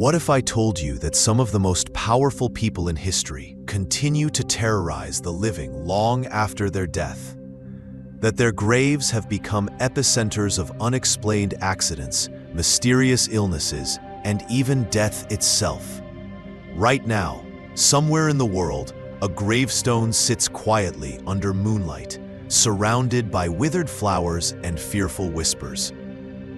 What if I told you that some of the most powerful people in history continue to terrorize the living long after their death? That their graves have become epicenters of unexplained accidents, mysterious illnesses, and even death itself. Right now, somewhere in the world, a gravestone sits quietly under moonlight, surrounded by withered flowers and fearful whispers.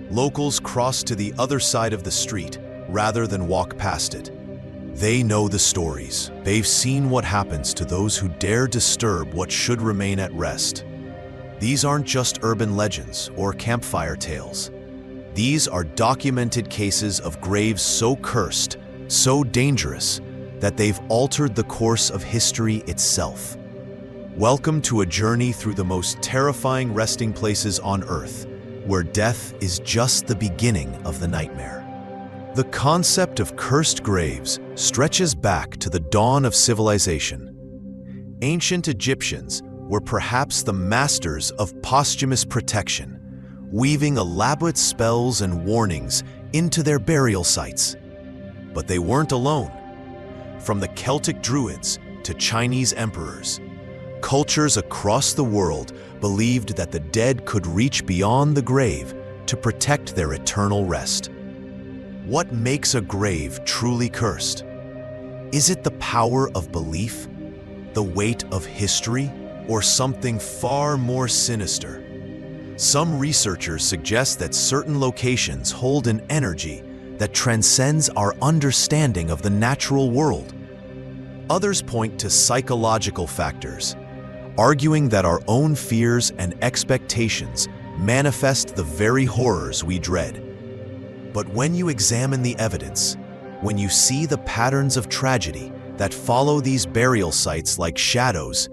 Locals cross to the other side of the street rather than walk past it. They know the stories. They've seen what happens to those who dare disturb what should remain at rest. These aren't just urban legends or campfire tales. These are documented cases of graves so cursed, so dangerous, that they've altered the course of history itself. Welcome to a journey through the most terrifying resting places on Earth, where death is just the beginning of the nightmare. The concept of cursed graves stretches back to the dawn of civilization. Ancient Egyptians were perhaps the masters of posthumous protection, weaving elaborate spells and warnings into their burial sites. But they weren't alone. From the Celtic Druids to Chinese emperors, cultures across the world believed that the dead could reach beyond the grave to protect their eternal rest. What makes a grave truly cursed? Is it the power of belief, the weight of history, or something far more sinister? Some researchers suggest that certain locations hold an energy that transcends our understanding of the natural world. Others point to psychological factors, arguing that our own fears and expectations manifest the very horrors we dread. But when you examine the evidence, when you see the patterns of tragedy that follow these burial sites like shadows,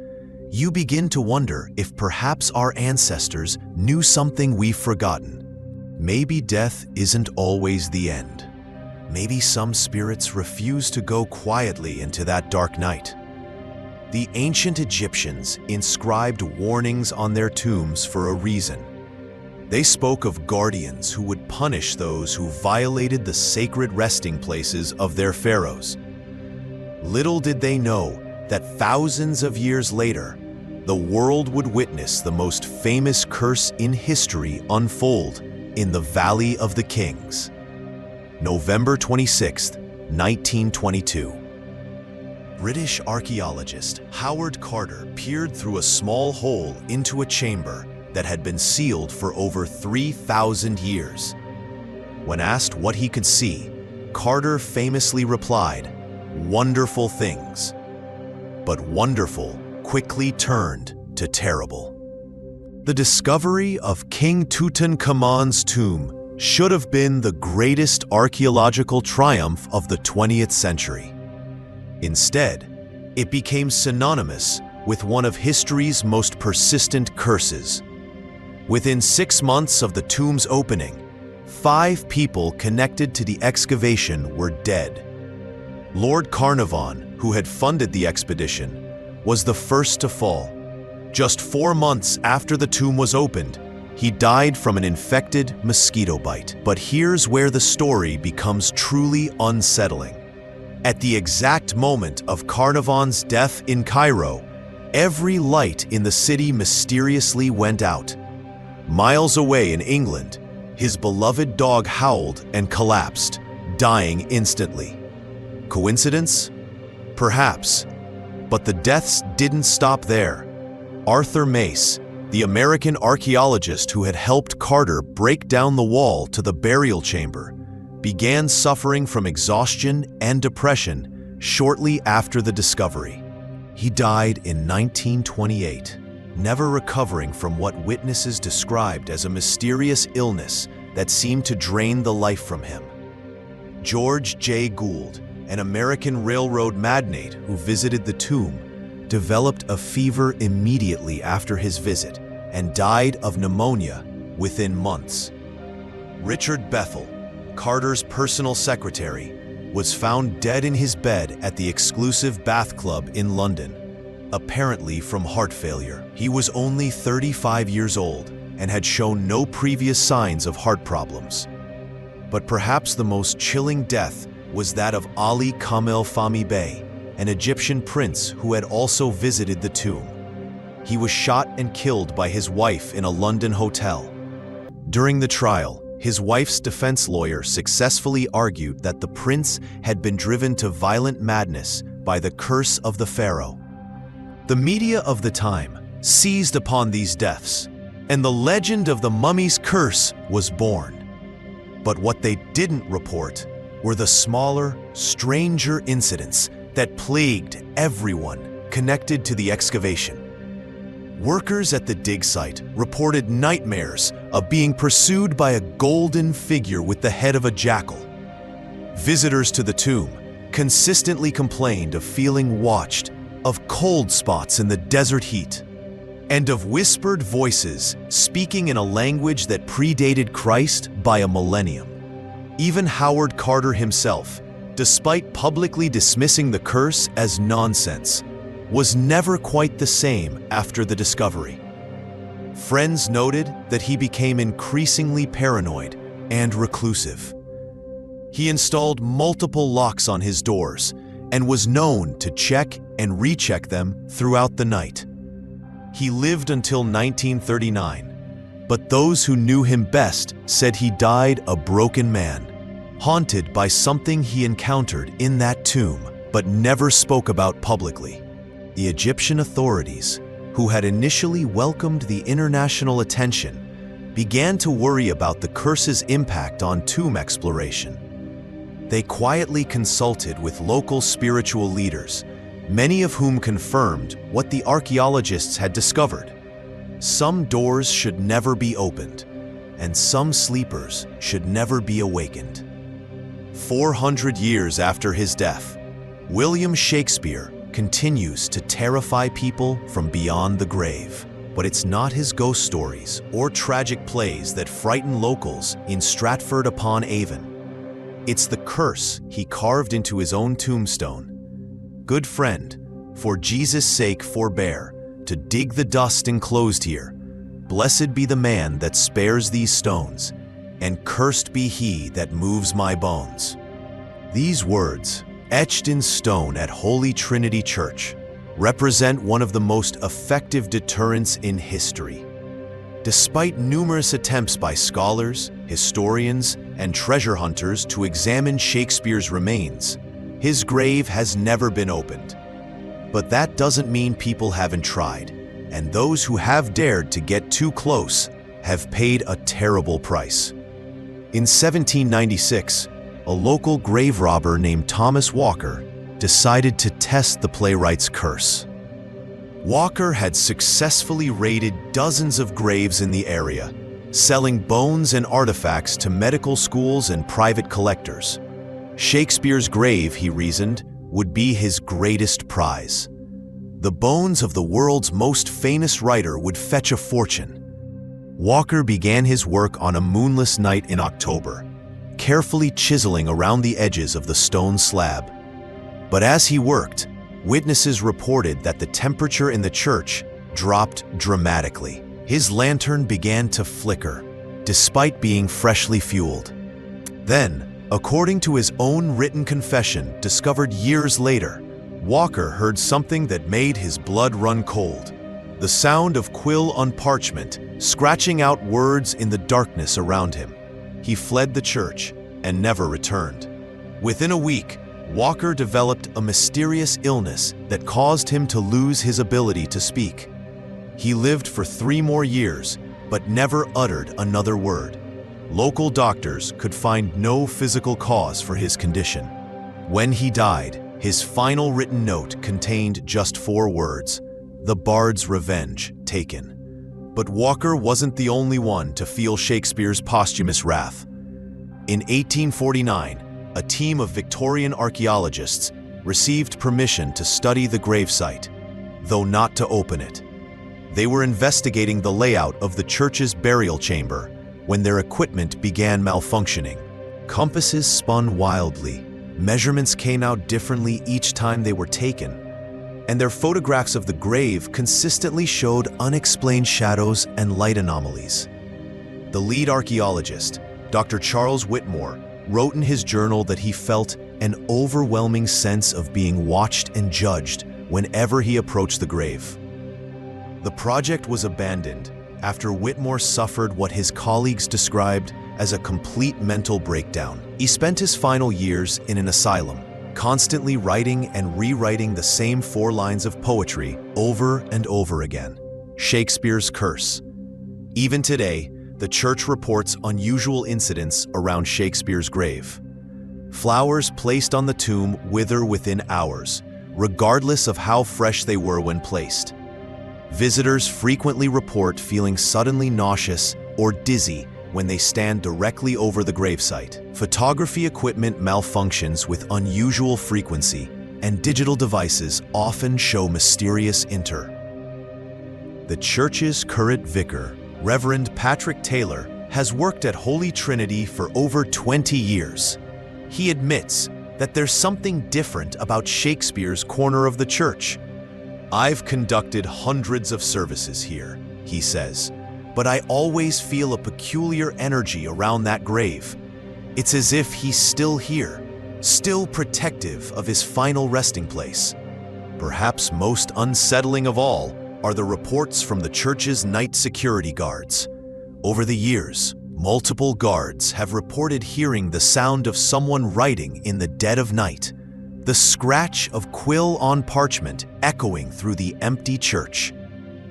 you begin to wonder if perhaps our ancestors knew something we've forgotten. Maybe death isn't always the end. Maybe some spirits refuse to go quietly into that dark night. The ancient Egyptians inscribed warnings on their tombs for a reason. They spoke of guardians who would punish those who violated the sacred resting places of their pharaohs. Little did they know that thousands of years later, the world would witness the most famous curse in history unfold in the Valley of the Kings. November 26, 1922. British archaeologist Howard Carter peered through a small hole into a chamber that had been sealed for over 3,000 years. When asked what he could see, Carter famously replied, "Wonderful things." But wonderful quickly turned to terrible. The discovery of King Tutankhamun's tomb should have been the greatest archaeological triumph of the 20th century. Instead, it became synonymous with one of history's most persistent curses. Within 6 months of the tomb's opening, 5 people connected to the excavation were dead. Lord Carnarvon, who had funded the expedition, was the first to fall. Just 4 months after the tomb was opened, he died from an infected mosquito bite. But here's where the story becomes truly unsettling. At the exact moment of Carnarvon's death in Cairo, every light in the city mysteriously went out. Miles away in England, his beloved dog howled and collapsed, dying instantly. Coincidence? Perhaps. But the deaths didn't stop there. Arthur Mace, the American archaeologist who had helped Carter break down the wall to the burial chamber, began suffering from exhaustion and depression shortly after the discovery. He died in 1928, never recovering from what witnesses described as a mysterious illness that seemed to drain the life from him. George J. Gould, an American railroad magnate who visited the tomb, developed a fever immediately after his visit and died of pneumonia within months. Richard Bethel, Carter's personal secretary, was found dead in his bed at the exclusive Bath Club in London, apparently from heart failure. He was only 35 years old and had shown no previous signs of heart problems. But perhaps the most chilling death was that of Ali Kamel Fahmy Bey, an Egyptian prince who had also visited the tomb. He was shot and killed by his wife in a London hotel. During the trial, his wife's defense lawyer successfully argued that the prince had been driven to violent madness by the curse of the pharaoh. The media of the time seized upon these deaths, and the legend of the mummy's curse was born. But what they didn't report were the smaller, stranger incidents that plagued everyone connected to the excavation. Workers at the dig site reported nightmares of being pursued by a golden figure with the head of a jackal. Visitors to the tomb consistently complained of feeling watched, of cold spots in the desert heat, and of whispered voices speaking in a language that predated Christ by a millennium. Even Howard Carter himself, despite publicly dismissing the curse as nonsense, was never quite the same after the discovery. Friends noted that he became increasingly paranoid and reclusive. He installed multiple locks on his doors and was known to check and recheck them throughout the night. He lived until 1939, but those who knew him best said he died a broken man, haunted by something he encountered in that tomb but never spoke about publicly. The Egyptian authorities, who had initially welcomed the international attention, began to worry about the curse's impact on tomb exploration. They quietly consulted with local spiritual leaders, many of whom confirmed what the archaeologists had discovered. Some doors should never be opened, and some sleepers should never be awakened. 400 years after his death, William Shakespeare continues to terrify people from beyond the grave. But it's not his ghost stories or tragic plays that frighten locals in Stratford-upon-Avon. It's the curse he carved into his own tombstone. Good friend, for Jesus' sake forbear to dig the dust enclosed here. Blessed be the man that spares these stones, and cursed be he that moves my bones. These words, etched in stone at Holy Trinity Church, represent one of the most effective deterrents in history. Despite numerous attempts by scholars, historians, and treasure hunters to examine Shakespeare's remains, his grave has never been opened. But that doesn't mean people haven't tried, and those who have dared to get too close have paid a terrible price. In 1796, a local grave robber named Thomas Walker decided to test the playwright's curse. Walker had successfully raided dozens of graves in the area, selling bones and artifacts to medical schools and private collectors. Shakespeare's grave, he reasoned, would be his greatest prize. The bones of the world's most famous writer would fetch a fortune. Walker began his work on a moonless night in October, carefully chiseling around the edges of the stone slab. But as he worked, witnesses reported that the temperature in the church dropped dramatically. His lantern began to flicker, despite being freshly fueled. Then, according to his own written confession discovered years later, Walker heard something that made his blood run cold. The sound of quill on parchment, scratching out words in the darkness around him. He fled the church and never returned. Within a week, Walker developed a mysterious illness that caused him to lose his ability to speak. He lived for 3 more years, but never uttered another word. Local doctors could find no physical cause for his condition. When he died, his final written note contained just 4 words: "The Bard's revenge taken." But Walker wasn't the only one to feel Shakespeare's posthumous wrath. In 1849, a team of Victorian archaeologists received permission to study the gravesite, though not to open it. They were investigating the layout of the church's burial chamber when their equipment began malfunctioning. Compasses spun wildly, measurements came out differently each time they were taken, and their photographs of the grave consistently showed unexplained shadows and light anomalies. The lead archaeologist, Dr. Charles Whitmore, wrote in his journal that he felt an overwhelming sense of being watched and judged whenever he approached the grave. The project was abandoned after Whitmore suffered what his colleagues described as a complete mental breakdown. He spent his final years in an asylum, constantly writing and rewriting the same 4 lines of poetry over and over again. Shakespeare's curse. Even today, the church reports unusual incidents around Shakespeare's grave. Flowers placed on the tomb wither within hours, regardless of how fresh they were when placed. Visitors frequently report feeling suddenly nauseous or dizzy when they stand directly over the gravesite. Photography equipment malfunctions with unusual frequency, and digital devices often show mysterious The church's current vicar, Reverend Patrick Taylor, has worked at Holy Trinity for over 20 years. He admits that there's something different about Shakespeare's corner of the church. "I've conducted hundreds of services here," he says, "but I always feel a peculiar energy around that grave. It's as if he's still here, still protective of his final resting place." Perhaps most unsettling of all are the reports from the church's night security guards. Over the years, multiple guards have reported hearing the sound of someone writing in the dead of night, the scratch of quill on parchment echoing through the empty church.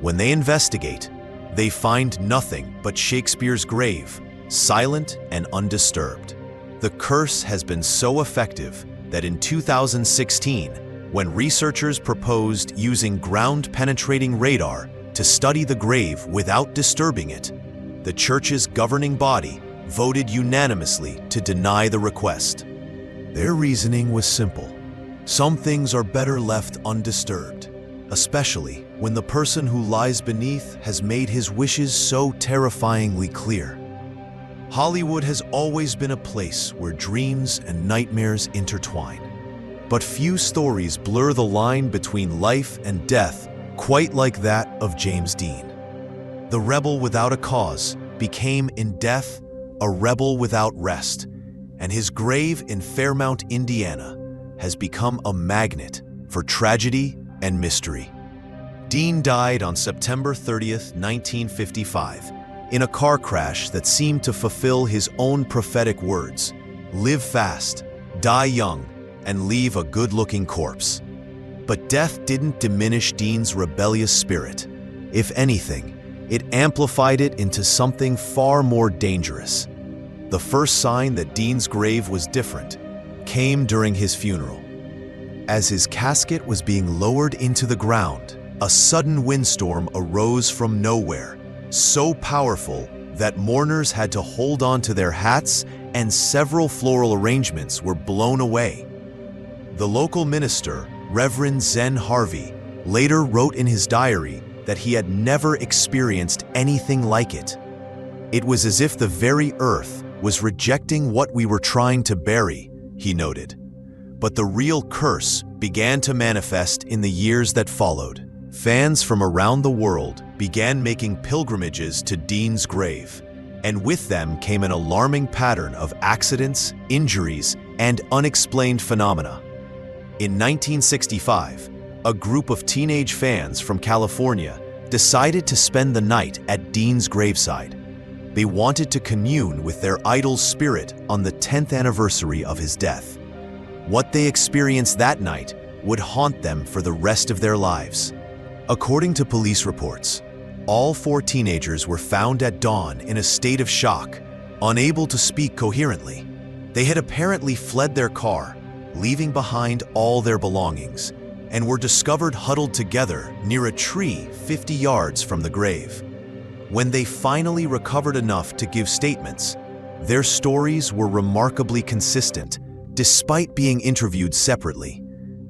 When they investigate, they find nothing but Shakespeare's grave, silent and undisturbed. The curse has been so effective that in 2016, when researchers proposed using ground-penetrating radar to study the grave without disturbing it, the church's governing body voted unanimously to deny the request. Their reasoning was simple. Some things are better left undisturbed, especially when the person who lies beneath has made his wishes so terrifyingly clear. Hollywood has always been a place where dreams and nightmares intertwine. But few stories blur the line between life and death quite like that of James Dean. The rebel without a cause became in death a rebel without rest, and his grave in Fairmount, Indiana, has become a magnet for tragedy and mystery. Dean died on September 30th, 1955, in a car crash that seemed to fulfill his own prophetic words: "Live fast, die young, and leave a good-looking corpse." But death didn't diminish Dean's rebellious spirit. If anything, it amplified it into something far more dangerous. The first sign that Dean's grave was different came during his funeral. As his casket was being lowered into the ground, a sudden windstorm arose from nowhere, so powerful that mourners had to hold on to their hats and several floral arrangements were blown away. The local minister, Reverend Zen Harvey, later wrote in his diary that he had never experienced anything like it. "It was as if the very earth was rejecting what we were trying to bury," he noted. But the real curse began to manifest in the years that followed. Fans from around the world began making pilgrimages to Dean's grave, and with them came an alarming pattern of accidents, injuries, and unexplained phenomena. In 1965, a group of teenage fans from California decided to spend the night at Dean's graveside. They wanted to commune with their idol's spirit on the 10th anniversary of his death. What they experienced that night would haunt them for the rest of their lives. According to police reports, all 4 teenagers were found at dawn in a state of shock, unable to speak coherently. They had apparently fled their car, leaving behind all their belongings, and were discovered huddled together near a tree 50 yards from the grave. When they finally recovered enough to give statements, their stories were remarkably consistent, despite being interviewed separately.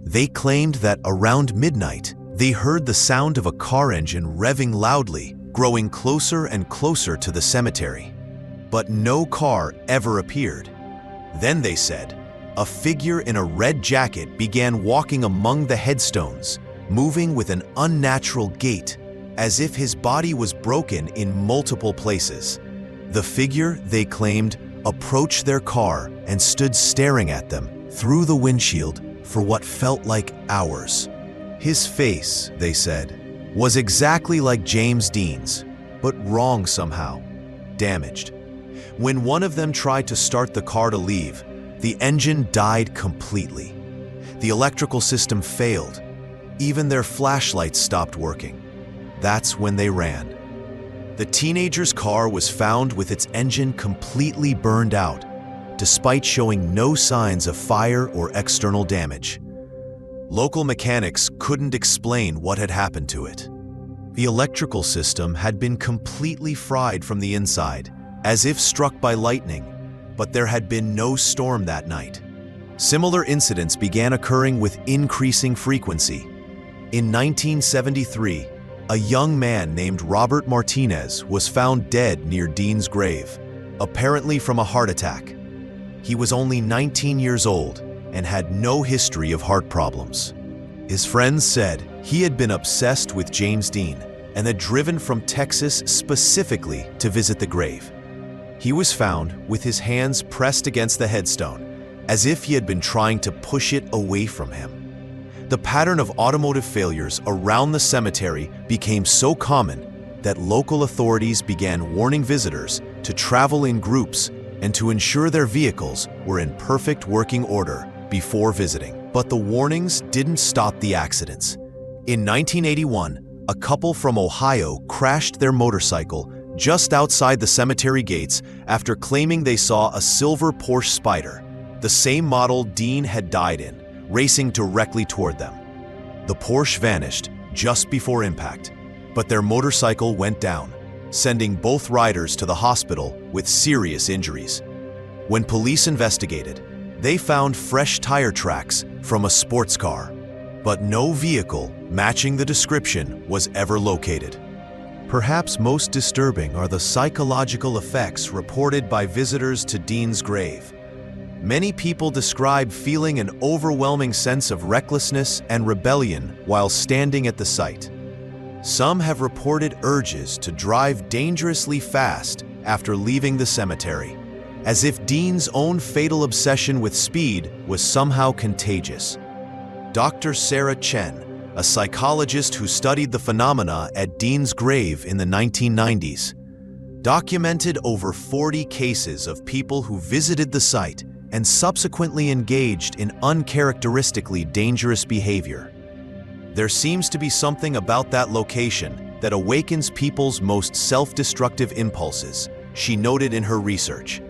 They claimed that around midnight, they heard the sound of a car engine revving loudly, growing closer and closer to the cemetery. But no car ever appeared. Then they said, a figure in a red jacket began walking among the headstones, moving with an unnatural gait, as if his body was broken in multiple places. The figure, they claimed, approached their car and stood staring at them through the windshield for what felt like hours. His face, they said, was exactly like James Dean's, but wrong somehow, damaged. When one of them tried to start the car to leave, the engine died completely. The electrical system failed. Even their flashlights stopped working. That's when they ran. The teenager's car was found with its engine completely burned out, despite showing no signs of fire or external damage. Local mechanics couldn't explain what had happened to it. The electrical system had been completely fried from the inside, as if struck by lightning, but there had been no storm that night. Similar incidents began occurring with increasing frequency. In 1973, a young man named Robert Martinez was found dead near Dean's grave, apparently from a heart attack. He was only 19 years old and had no history of heart problems. His friends said he had been obsessed with James Dean and had driven from Texas specifically to visit the grave. He was found with his hands pressed against the headstone, as if he had been trying to push it away from him. The pattern of automotive failures around the cemetery became so common that local authorities began warning visitors to travel in groups and to ensure their vehicles were in perfect working order before visiting. But the warnings didn't stop the accidents. In 1981, a couple from Ohio crashed their motorcycle just outside the cemetery gates after claiming they saw a silver Porsche Spider, the same model Dean had died in, racing directly toward them. The Porsche vanished just before impact, but their motorcycle went down, sending both riders to the hospital with serious injuries. When police investigated, they found fresh tire tracks from a sports car, but no vehicle matching the description was ever located. Perhaps most disturbing are the psychological effects reported by visitors to Dean's grave. Many people describe feeling an overwhelming sense of recklessness and rebellion while standing at the site. Some have reported urges to drive dangerously fast after leaving the cemetery, as if Dean's own fatal obsession with speed was somehow contagious. Dr. Sarah Chen, a psychologist who studied the phenomena at Dean's grave in the 1990s, documented over 40 cases of people who visited the site and subsequently engaged in uncharacteristically dangerous behavior. There seems to be something about that location that awakens people's most self-destructive impulses, she noted in her research.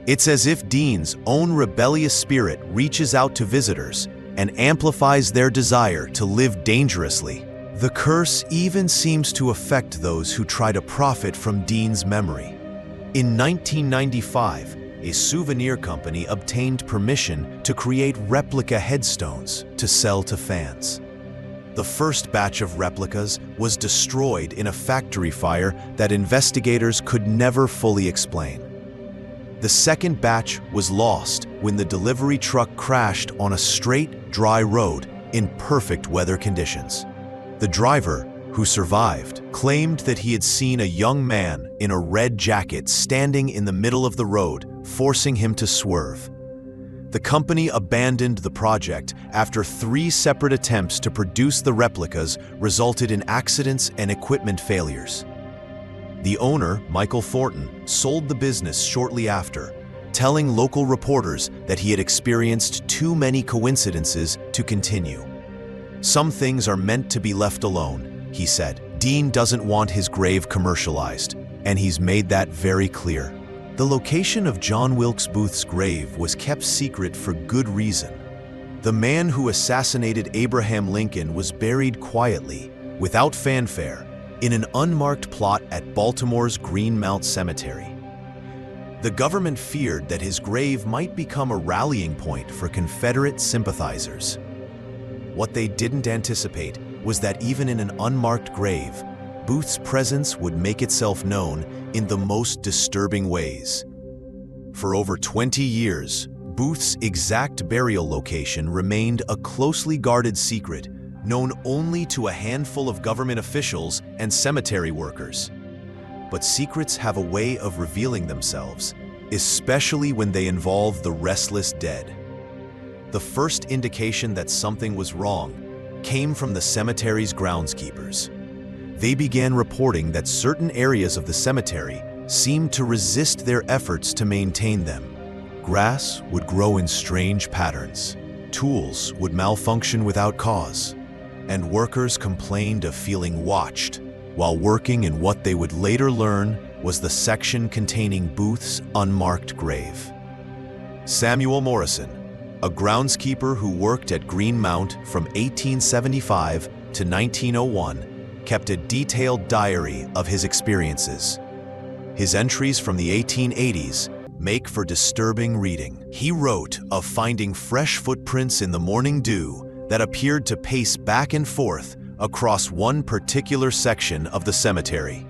It's as if Dean's own rebellious spirit reaches out to visitors and amplifies their desire to live dangerously. The curse even seems to affect those who try to profit from Dean's memory. In 1995, a souvenir company obtained permission to create replica headstones to sell to fans. The first batch of replicas was destroyed in a factory fire that investigators could never fully explain. The second batch was lost when the delivery truck crashed on a straight, dry road in perfect weather conditions. The driver, who survived, claimed that he had seen a young man in a red jacket standing in the middle of the road, forcing him to swerve. The company abandoned the project after 3 separate attempts to produce the replicas resulted in accidents and equipment failures. The owner, Michael Thornton, sold the business shortly after, telling local reporters that he had experienced too many coincidences to continue. "Some things are meant to be left alone," he said. Dean doesn't want his grave commercialized, and he's made that very clear. The location of John Wilkes Booth's grave was kept secret for good reason. The man who assassinated Abraham Lincoln was buried quietly, without fanfare, in an unmarked plot at Baltimore's Greenmount Cemetery. The government feared that his grave might become a rallying point for Confederate sympathizers. What they didn't anticipate was that even in an unmarked grave, Booth's presence would make itself known in the most disturbing ways. For over 20 years, Booth's exact burial location remained a closely guarded secret, known only to a handful of government officials and cemetery workers. But secrets have a way of revealing themselves, especially when they involve the restless dead. the first indication that something was wrong came from the cemetery's groundskeepers. They began reporting that certain areas of the cemetery seemed to resist their efforts to maintain them. Grass would grow in strange patterns, tools would malfunction without cause, and workers complained of feeling watched while working in what they would later learn was the section containing Booth's unmarked grave. Samuel Morrison, a groundskeeper who worked at Green Mount from 1875 to 1901, kept a detailed diary of his experiences. His entries from the 1880s make for disturbing reading. He wrote of finding fresh footprints in the morning dew that appeared to pace back and forth across one particular section of the cemetery.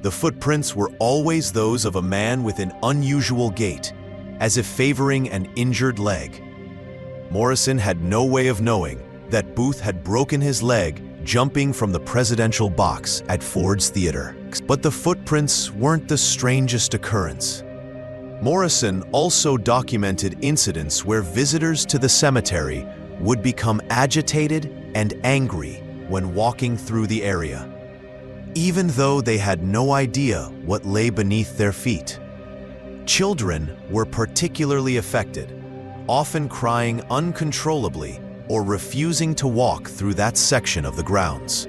The footprints were always those of a man with an unusual gait, as if favoring an injured leg. Morrison had no way of knowing that Booth had broken his leg jumping from the presidential box at Ford's Theater. But the footprints weren't the strangest occurrence. Morrison also documented incidents where visitors to the cemetery would become agitated and angry when walking through the area, even though they had no idea what lay beneath their feet. Children were particularly affected, often crying uncontrollably or refusing to walk through that section of the grounds.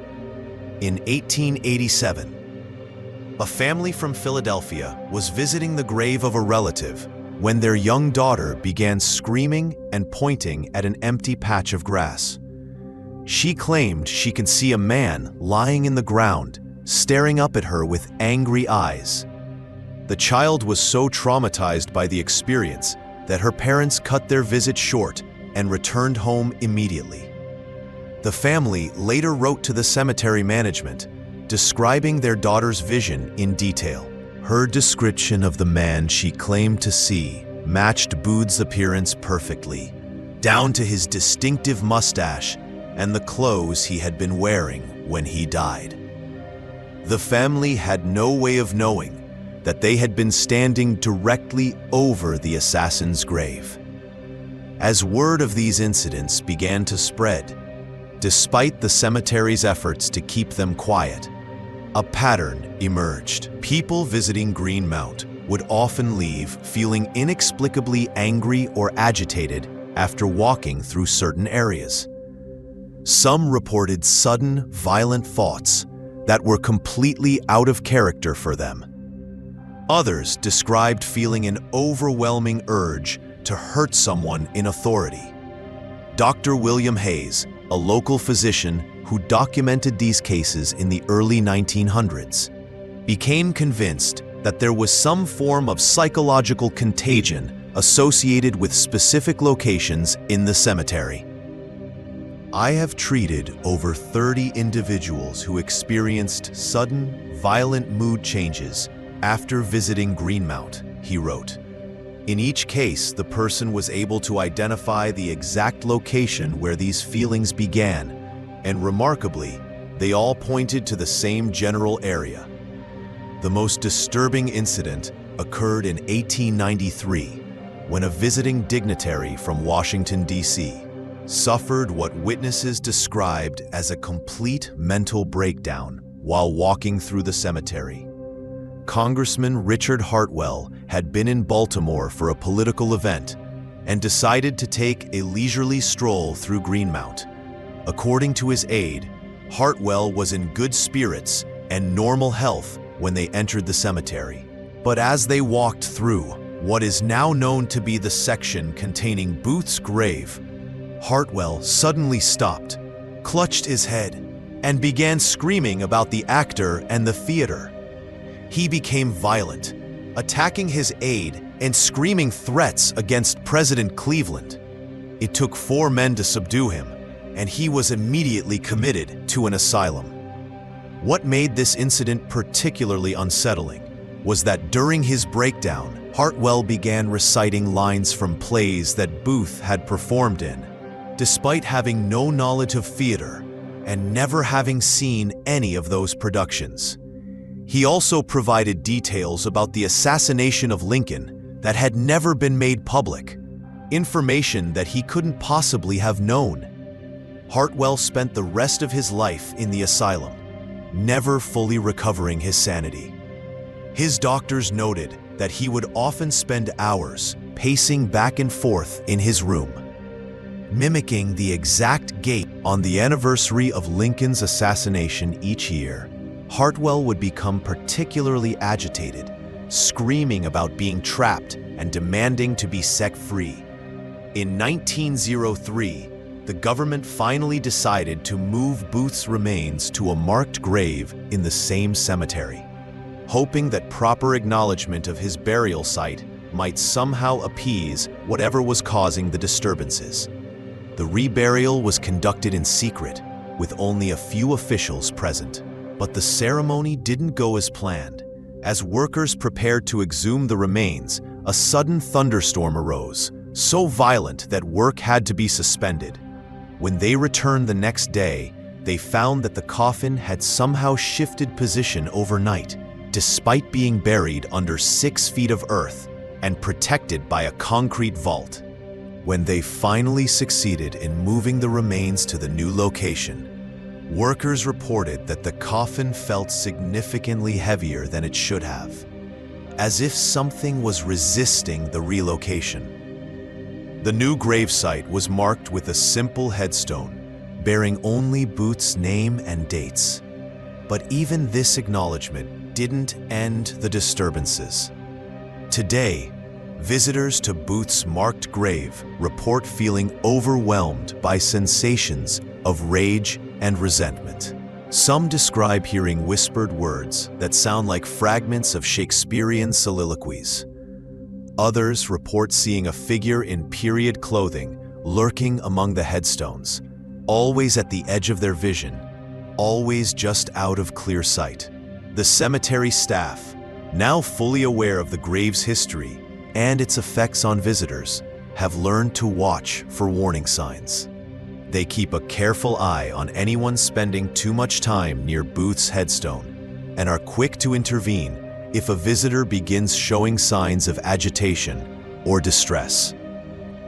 In 1887, a family from Philadelphia was visiting the grave of a relative when their young daughter began screaming and pointing at an empty patch of grass. She claimed she could see a man lying in the ground, staring up at her with angry eyes. The child was so traumatized by the experience that her parents cut their visit short and returned home immediately. The family later wrote to the cemetery management, describing their daughter's vision in detail. Her description of the man she claimed to see matched Booth's appearance perfectly, down to his distinctive mustache and the clothes he had been wearing when he died. The family had no way of knowing that they had been standing directly over the assassin's grave. As word of these incidents began to spread, despite the cemetery's efforts to keep them quiet, a pattern emerged. People visiting Green Mount would often leave feeling inexplicably angry or agitated after walking through certain areas. Some reported sudden, violent thoughts that were completely out of character for them. Others described feeling an overwhelming urge to hurt someone in authority. Dr. William Hayes, a local physician who documented these cases in the early 1900s, became convinced that there was some form of psychological contagion associated with specific locations in the cemetery. I have treated over 30 individuals who experienced sudden, violent mood changes after visiting Green Mount, he wrote. In each case, the person was able to identify the exact location where these feelings began, and remarkably, they all pointed to the same general area. The most disturbing incident occurred in 1893, when a visiting dignitary from Washington, D.C., suffered what witnesses described as a complete mental breakdown while walking through the cemetery. Congressman Richard Hartwell had been in Baltimore for a political event and decided to take a leisurely stroll through Green Mount. According to his aide, Hartwell was in good spirits and normal health when they entered the cemetery. But as they walked through what is now known to be the section containing Booth's grave, Hartwell suddenly stopped, clutched his head, and began screaming about the actor and the theater. He became violent, attacking his aide and screaming threats against President Cleveland. It took 4 men to subdue him, and he was immediately committed to an asylum. What made this incident particularly unsettling was that during his breakdown, Hartwell began reciting lines from plays that Booth had performed in, despite having no knowledge of theater and never having seen any of those productions. He also provided details about the assassination of Lincoln that had never been made public. information that he couldn't possibly have known. Hartwell spent the rest of his life in the asylum, never fully recovering his sanity. His doctors noted that he would often spend hours pacing back and forth in his room, mimicking the exact gait on the anniversary of Lincoln's assassination each year. Hartwell would become particularly agitated, screaming about being trapped and demanding to be set free. In 1903, the government finally decided to move Booth's remains to a marked grave in the same cemetery, hoping that proper acknowledgement of his burial site might somehow appease whatever was causing the disturbances. The reburial was conducted in secret, with only a few officials present. But the ceremony didn't go as planned. As workers prepared to exhume the remains, a sudden thunderstorm arose, so violent that work had to be suspended. When they returned the next day, they found that the coffin had somehow shifted position overnight, despite being buried under 6 feet of earth and protected by a concrete vault. When they finally succeeded in moving the remains to the new location, workers reported that the coffin felt significantly heavier than it should have, as if something was resisting the relocation. The new gravesite was marked with a simple headstone, bearing only Booth's name and dates. But even this acknowledgement didn't end the disturbances. Today, visitors to Booth's marked grave report feeling overwhelmed by sensations of rage and resentment. Some describe hearing whispered words that sound like fragments of Shakespearean soliloquies. Others report seeing a figure in period clothing lurking among the headstones, always at the edge of their vision, always just out of clear sight. The cemetery staff, now fully aware of the grave's history and its effects on visitors, have learned to watch for warning signs. They keep a careful eye on anyone spending too much time near Booth's headstone and are quick to intervene if a visitor begins showing signs of agitation or distress.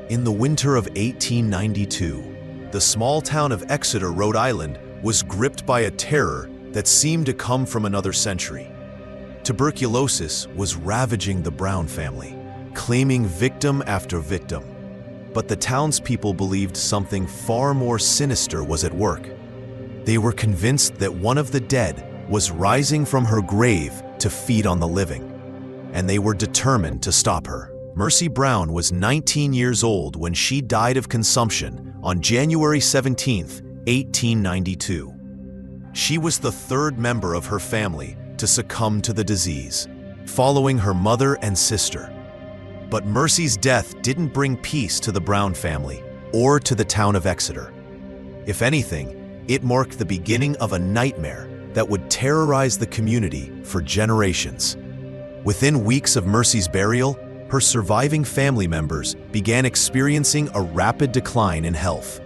In the winter of 1892, the small town of Exeter, Rhode Island, was gripped by a terror that seemed to come from another century. Tuberculosis was ravaging the Brown family, claiming victim after victim. But the townspeople believed something far more sinister was at work. They were convinced that one of the dead was rising from her grave to feed on the living, and they were determined to stop her. Mercy Brown was 19 years old when she died of consumption on January 17, 1892. She was the third member of her family to succumb to the disease, following her mother and sister. But Mercy's death didn't bring peace to the Brown family or to the town of Exeter. If anything, it marked the beginning of a nightmare that would terrorize the community for generations. Within weeks of Mercy's burial, her surviving family members began experiencing a rapid decline in health.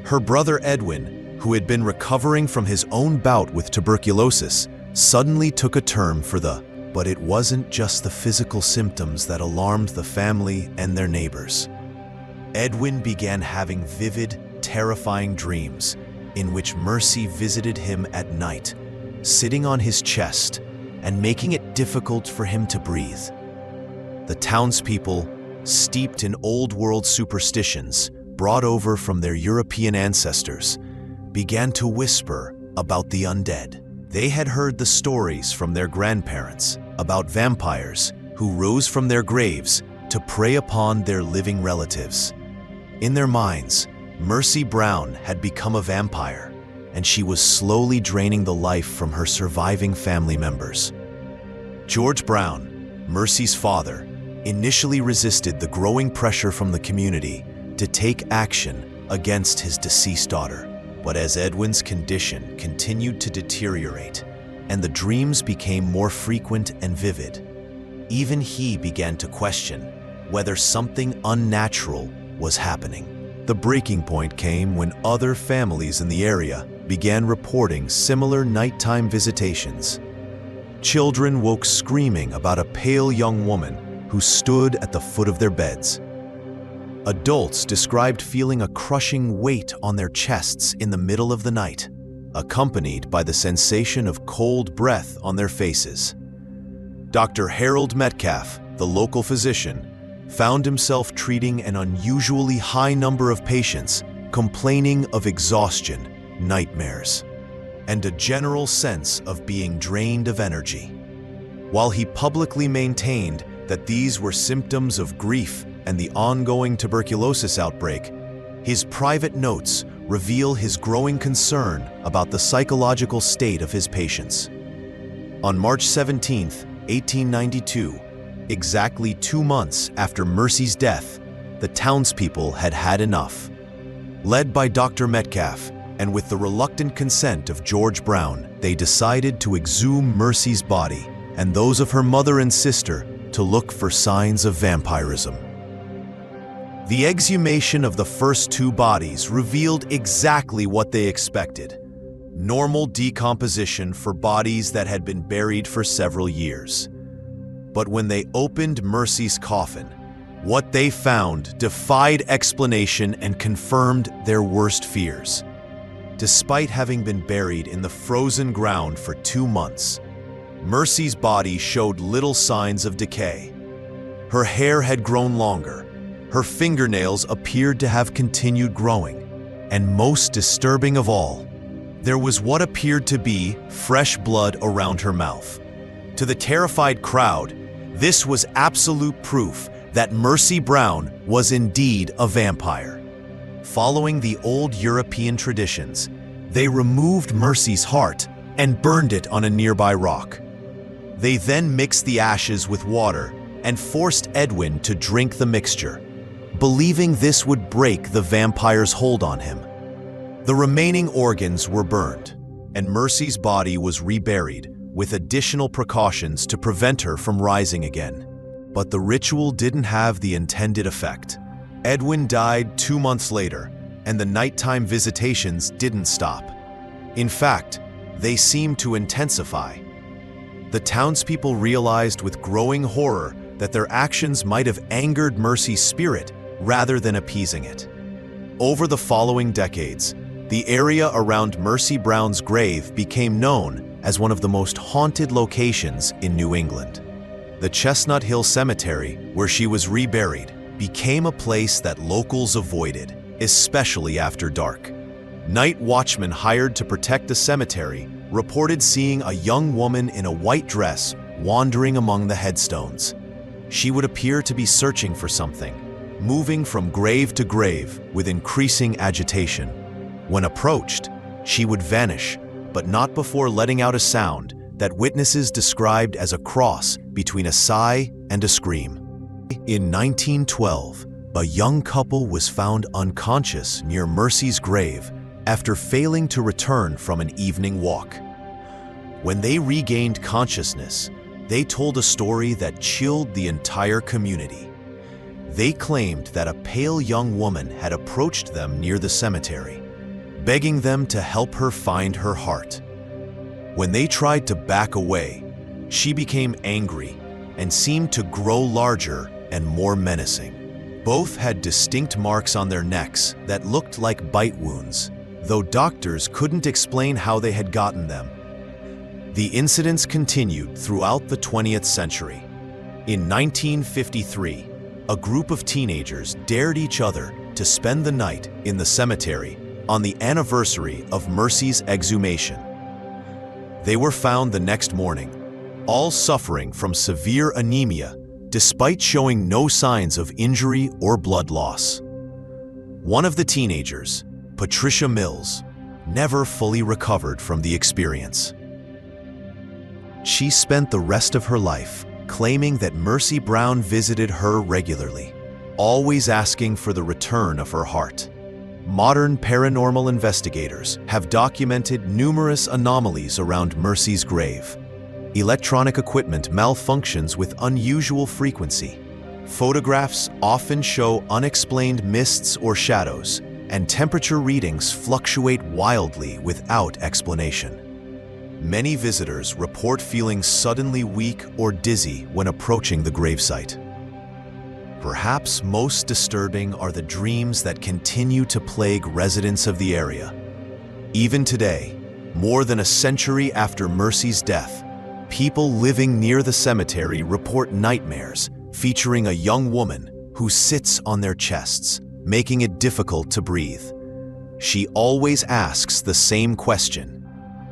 Her brother Edwin, who had been recovering from his own bout with tuberculosis, suddenly took a turn for the But it wasn't just the physical symptoms that alarmed the family and their neighbors. Edwin began having vivid, terrifying dreams in which Mercy visited him at night, sitting on his chest and making it difficult for him to breathe. The townspeople, steeped in old-world superstitions brought over from their European ancestors, began to whisper about the undead. They had heard the stories from their grandparents about vampires who rose from their graves to prey upon their living relatives. In their minds, Mercy Brown had become a vampire, and she was slowly draining the life from her surviving family members. George Brown, Mercy's father, initially resisted the growing pressure from the community to take action against his deceased daughter. But as Edwin's condition continued to deteriorate and the dreams became more frequent and vivid, even he began to question whether something unnatural was happening. The breaking point came when other families in the area began reporting similar nighttime visitations. Children woke screaming about a pale young woman who stood at the foot of their beds. Adults described feeling a crushing weight on their chests in the middle of the night, accompanied by the sensation of cold breath on their faces. Dr. Harold Metcalf, the local physician, found himself treating an unusually high number of patients complaining of exhaustion, nightmares, and a general sense of being drained of energy. While he publicly maintained that these were symptoms of grief and the ongoing tuberculosis outbreak, his private notes reveal his growing concern about the psychological state of his patients. On March 17, 1892, exactly 2 months after Mercy's death, the townspeople had had enough. Led by Dr. Metcalf, and with the reluctant consent of George Brown, they decided to exhume Mercy's body and those of her mother and sister to look for signs of vampirism. The exhumation of the first 2 bodies revealed exactly what they expected: normal decomposition for bodies that had been buried for several years. But when they opened Mercy's coffin, what they found defied explanation and confirmed their worst fears. Despite having been buried in the frozen ground for 2 months, Mercy's body showed little signs of decay. Her hair had grown longer, her fingernails appeared to have continued growing, and most disturbing of all, there was what appeared to be fresh blood around her mouth. To the terrified crowd, this was absolute proof that Mercy Brown was indeed a vampire. Following the old European traditions, they removed Mercy's heart and burned it on a nearby rock. They then mixed the ashes with water and forced Edwin to drink the mixture, believing this would break the vampire's hold on him. The remaining organs were burned, and Mercy's body was reburied with additional precautions to prevent her from rising again. But the ritual didn't have the intended effect. Edwin died 2 months later, and the nighttime visitations didn't stop. In fact, they seemed to intensify. The townspeople realized with growing horror that their actions might have angered Mercy's spirit rather than appeasing it. Over the following decades, the area around Mercy Brown's grave became known as one of the most haunted locations in New England. The Chestnut Hill Cemetery, where she was reburied, became a place that locals avoided, especially after dark. Night watchmen hired to protect the cemetery reported seeing a young woman in a white dress wandering among the headstones. She would appear to be searching for something, moving from grave to grave with increasing agitation. When approached, she would vanish, but not before letting out a sound that witnesses described as a cross between a sigh and a scream. In 1912, a young couple was found unconscious near Mercy's grave after failing to return from an evening walk. When they regained consciousness, they told a story that chilled the entire community. They claimed that a pale young woman had approached them near the cemetery, begging them to help her find her heart. When they tried to back away, she became angry and seemed to grow larger and more menacing. Both had distinct marks on their necks that looked like bite wounds, though doctors couldn't explain how they had gotten them. The incidents continued throughout the 20th century. In 1953, a group of teenagers dared each other to spend the night in the cemetery on the anniversary of Mercy's exhumation. They were found the next morning, all suffering from severe anemia despite showing no signs of injury or blood loss. One of the teenagers, Patricia Mills, never fully recovered from the experience. She spent the rest of her life claiming that Mercy Brown visited her regularly, always asking for the return of her heart. Modern paranormal investigators have documented numerous anomalies around Mercy's grave. Electronic equipment malfunctions with unusual frequency. Photographs often show unexplained mists or shadows, and temperature readings fluctuate wildly without explanation. Many visitors report feeling suddenly weak or dizzy when approaching the gravesite. Perhaps most disturbing are the dreams that continue to plague residents of the area. Even today, more than a century after Mercy's death, people living near the cemetery report nightmares featuring a young woman who sits on their chests, making it difficult to breathe. She always asks the same question: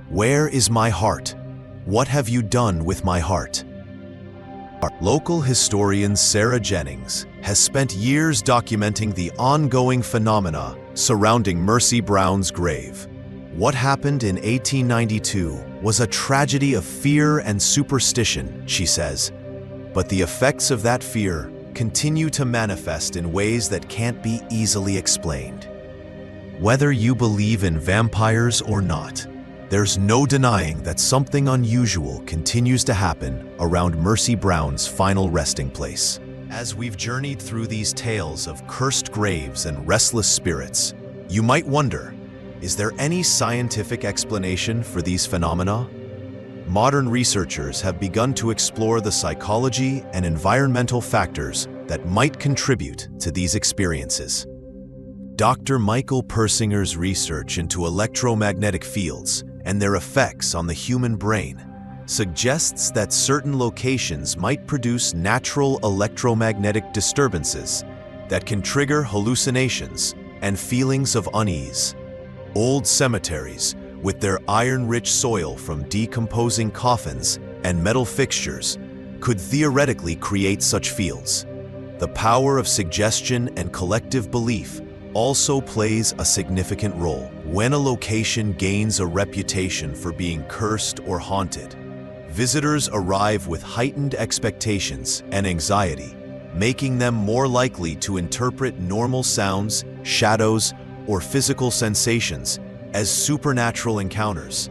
"Where is my heart? What have you done with my heart?" Local historian Sarah Jennings has spent years documenting the ongoing phenomena surrounding Mercy Brown's grave. What happened in 1892 was a tragedy of fear and superstition, she says, but the effects of that fear continue to manifest in ways that can't be easily explained. Whether you believe in vampires or not, there's no denying that something unusual continues to happen around Mercy Brown's final resting place. As we've journeyed through these tales of cursed graves and restless spirits, you might wonder, is there any scientific explanation for these phenomena? Modern researchers have begun to explore the psychology and environmental factors that might contribute to these experiences. Dr. Michael Persinger's research into electromagnetic fields and their effects on the human brain suggests that certain locations might produce natural electromagnetic disturbances that can trigger hallucinations and feelings of unease. Old cemeteries, with their iron-rich soil from decomposing coffins and metal fixtures, could theoretically create such fields. The power of suggestion and collective belief also plays a significant role. When a location gains a reputation for being cursed or haunted, visitors arrive with heightened expectations and anxiety, making them more likely to interpret normal sounds, shadows, or physical sensations as supernatural encounters.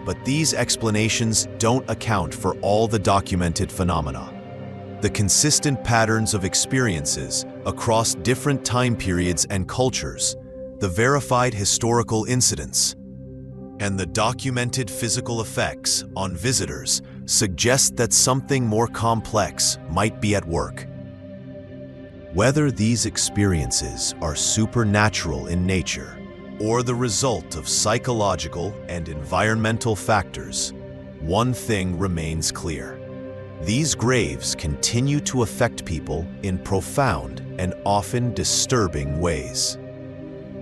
But these explanations don't account for all the documented phenomena. The consistent patterns of experiences across different time periods and cultures, the verified historical incidents, and the documented physical effects on visitors suggest that something more complex might be at work. Whether these experiences are supernatural in nature or the result of psychological and environmental factors, one thing remains clear. These graves continue to affect people in profound and often disturbing ways.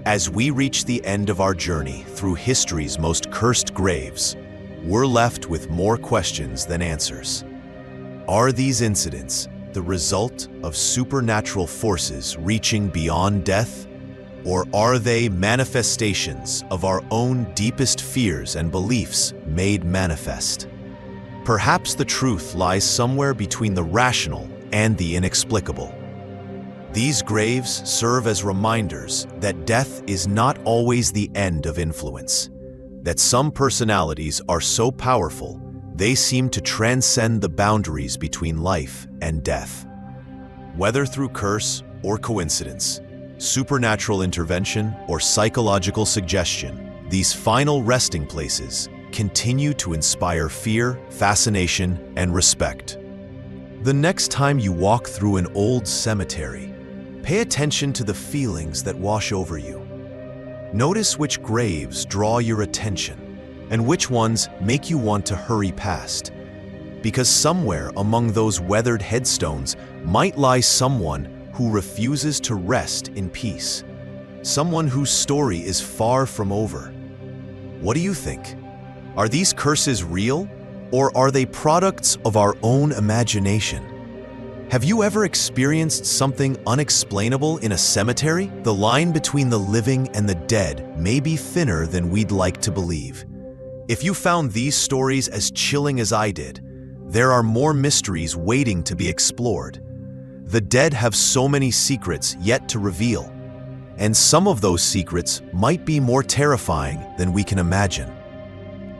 As we reach the end of our journey through history's most cursed graves, we're left with more questions than answers. Are these incidents the result of supernatural forces reaching beyond death? Or are they manifestations of our own deepest fears and beliefs made manifest? Perhaps the truth lies somewhere between the rational and the inexplicable. These graves serve as reminders that death is not always the end of influence, that some personalities are so powerful they seem to transcend the boundaries between life and death. Whether through curse or coincidence, supernatural intervention or psychological suggestion, these final resting places continue to inspire fear, fascination, and respect. The next time you walk through an old cemetery, pay attention to the feelings that wash over you. Notice which graves draw your attention and which ones make you want to hurry past. Because somewhere among those weathered headstones might lie someone who refuses to rest in peace, someone whose story is far from over. What do you think? Are these curses real, or are they products of our own imagination? Have you ever experienced something unexplainable in a cemetery? The line between the living and the dead may be thinner than we'd like to believe. If you found these stories as chilling as I did, there are more mysteries waiting to be explored. The dead have so many secrets yet to reveal, and some of those secrets might be more terrifying than we can imagine.